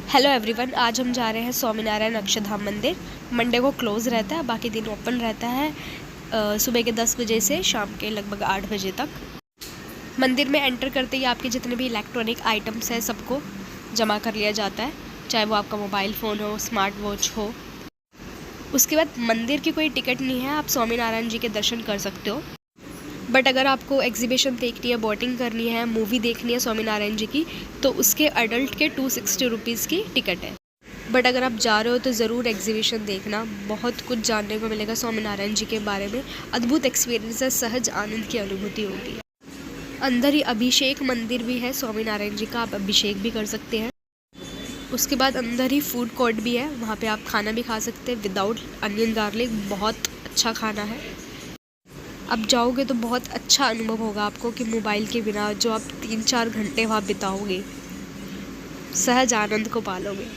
Hello everyone, आज हम जा रहे हैं स्वामीनारायण अक्षरधाम मंदिर। मंडे को क्लोज़ रहता है, बाकी दिन ओपन रहता है सुबह के 10 बजे से शाम के लगभग 8 बजे तक। मंदिर में एंटर करते ही आपके जितने भी इलेक्ट्रॉनिक आइटम्स हैं सबको जमा कर लिया जाता है, चाहे वो आपका मोबाइल फ़ोन हो, स्मार्ट वॉच हो। उसके बाद मंदिर की कोई टिकट नहीं है, आप स्वामीनारायण जी के दर्शन कर सकते हो। बट अगर आपको एग्जीबिशन देखनी है, बोटिंग करनी है, मूवी देखनी है स्वामीनारायण जी की, तो उसके अडल्ट के 260 रुपीज़ की टिकट है। बट अगर आप जा रहे हो तो ज़रूर एग्जीबिशन देखना, बहुत कुछ जानने को मिलेगा स्वामीनारायण जी के बारे में। अद्भुत एक्सपीरियंस है, सहज आनंद की अनुभूति होगी। अंदर ही अभिषेक मंदिर भी है स्वामीनारायण जी का, आप अभिषेक भी कर सकते हैं। उसके बाद अंदर ही फूड कोर्ट भी है, वहाँ पे आप खाना भी खा सकते हैं विदाउट अनियन गार्लिक। बहुत अच्छा खाना है। आप जाओगे तो बहुत अच्छा अनुभव होगा आपको कि मोबाइल के बिना जो आप 3-4 घंटे वहाँ बिताओगे, सहज आनंद को पालोगे।